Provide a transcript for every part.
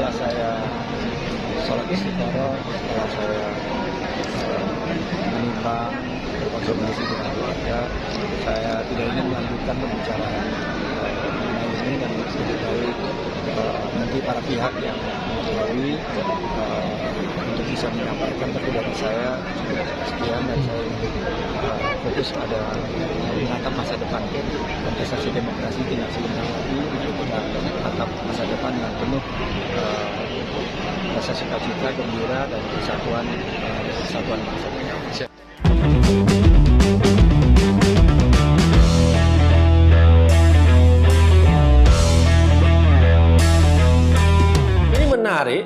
setelah saya sholat istiqoroh, setelah saya menimbang berkonsultasi dengan keluarga, saya tidak ingin melanjutkan pembicaraan mengenai ini dan lebih baik nanti para pihak yang mengetahui untuk bisa menyampaikan, tapi dari saya sudah sekian dan saya fokus pada menatap masa depan. Kontestasi demokrasi tidak sebentar lagi, kita tatap masa depan dengan penuh rasa sukacita, gembira dan kesatuan bangsa Indonesia. Ini menarik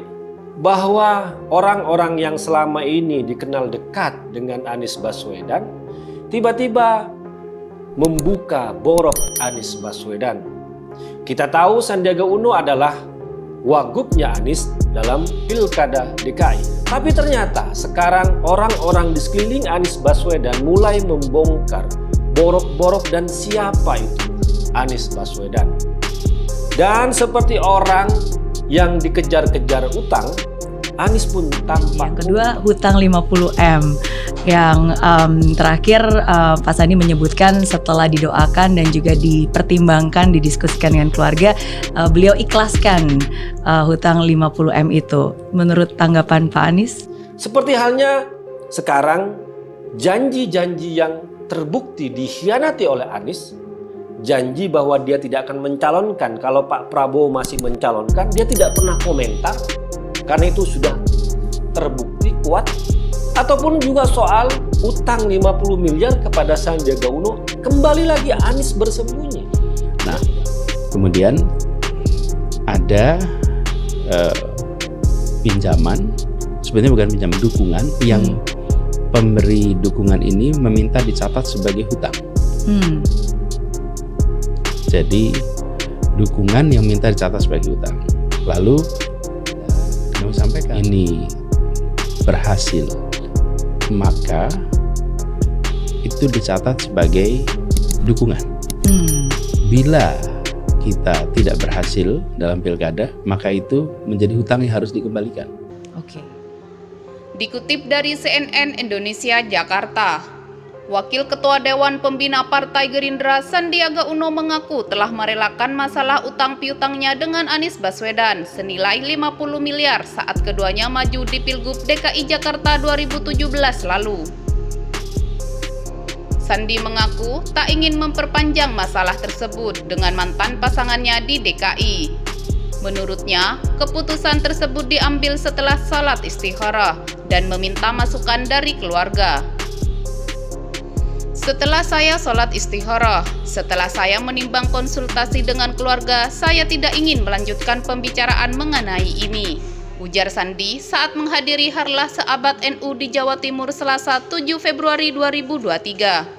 bahwa orang-orang yang selama ini dikenal dekat dengan Anies Baswedan tiba-tiba membuka borok Anies Baswedan. Kita tahu Sandiaga Uno adalah wagubnya Anies dalam Pilkada DKI. Tapi ternyata sekarang orang-orang di sekeliling Anies Baswedan mulai membongkar borok-borok dan siapa itu Anies Baswedan. Dan seperti orang yang dikejar-kejar utang, Anies pun tampak. Yang kedua, hutang 50M. Yang terakhir, Pak Sandi menyebutkan setelah didoakan dan juga dipertimbangkan, didiskusikan dengan keluarga, beliau ikhlaskan hutang 50M itu. Menurut tanggapan Pak Anies? Seperti halnya sekarang janji-janji yang terbukti dikhianati oleh Anies, janji bahwa dia tidak akan mencalonkan kalau Pak Prabowo masih mencalonkan, dia tidak pernah komentar karena itu sudah terbukti kuat. Ataupun juga soal utang 50 miliar kepada Sandiaga Uno, kembali lagi Anies bersembunyi. Nah, kemudian ada pinjaman, sebenarnya bukan pinjaman, dukungan yang pemberi dukungan ini meminta dicatat sebagai hutang. Jadi dukungan yang minta dicatat sebagai hutang. Lalu kami sampaikan ini berhasil, maka itu dicatat sebagai dukungan. Bila kita tidak berhasil dalam pilkada, maka itu menjadi hutang yang harus dikembalikan. Oke. Dikutip dari CNN Indonesia Jakarta, Wakil Ketua Dewan Pembina Partai Gerindra Sandiaga Uno mengaku telah merelakan masalah utang piutangnya dengan Anies Baswedan senilai 50 miliar saat keduanya maju di Pilgub DKI Jakarta 2017 lalu. Sandi mengaku tak ingin memperpanjang masalah tersebut dengan mantan pasangannya di DKI. Menurutnya, keputusan tersebut diambil setelah salat istikharah dan meminta masukan dari keluarga. Setelah saya sholat istikharah, setelah saya menimbang konsultasi dengan keluarga, saya tidak ingin melanjutkan pembicaraan mengenai ini, ujar Sandi saat menghadiri Harlah Seabad NU di Jawa Timur Selasa 7 Februari 2023.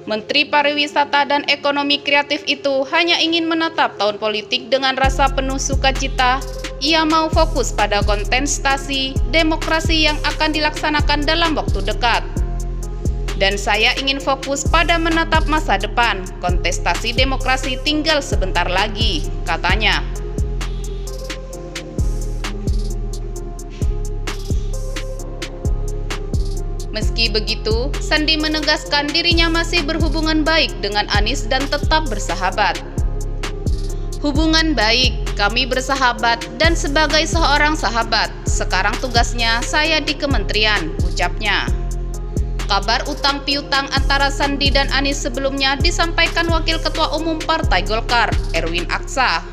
Menteri Pariwisata dan Ekonomi Kreatif itu hanya ingin menatap tahun politik dengan rasa penuh sukacita. Ia mau fokus pada kontestasi demokrasi yang akan dilaksanakan dalam waktu dekat. Dan saya ingin fokus pada menatap masa depan. Kontestasi demokrasi tinggal sebentar lagi, katanya. Meski begitu, Sandi menegaskan dirinya masih berhubungan baik dengan Anies dan tetap bersahabat. Hubungan baik, kami bersahabat dan sebagai seorang sahabat, sekarang tugasnya saya di kementerian, ucapnya. Kabar utang piutang antara Sandi dan Anies sebelumnya disampaikan Wakil Ketua Umum Partai Golkar, Erwin Aksa.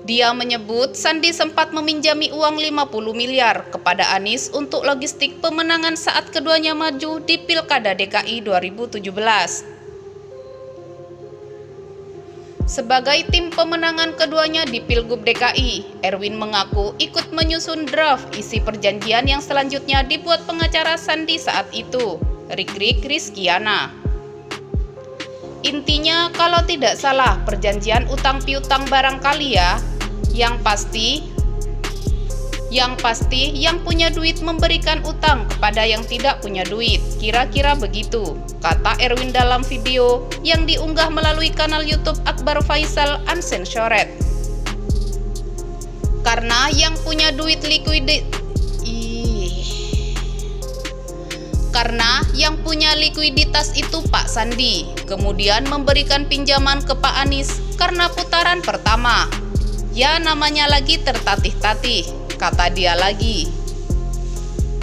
Dia menyebut Sandi sempat meminjami uang 50 miliar kepada Anies untuk logistik pemenangan saat keduanya maju di Pilkada DKI 2017. Sebagai tim pemenangan keduanya di Pilgub DKI, Erwin mengaku ikut menyusun draft isi perjanjian yang selanjutnya dibuat pengacara Sandi saat itu, Rik Rizkiana. Intinya kalau tidak salah perjanjian utang piutang barangkali ya, yang pasti Yang pasti, yang punya duit memberikan utang kepada yang tidak punya duit. Kira-kira begitu, kata Erwin dalam video yang diunggah melalui kanal YouTube Akbar Faisal Uncensored. Karena yang punya duit likuiditas itu Pak Sandi, kemudian memberikan pinjaman ke Pak Anies karena putaran pertama. Ya namanya lagi tertatih-tatih, kata dia lagi.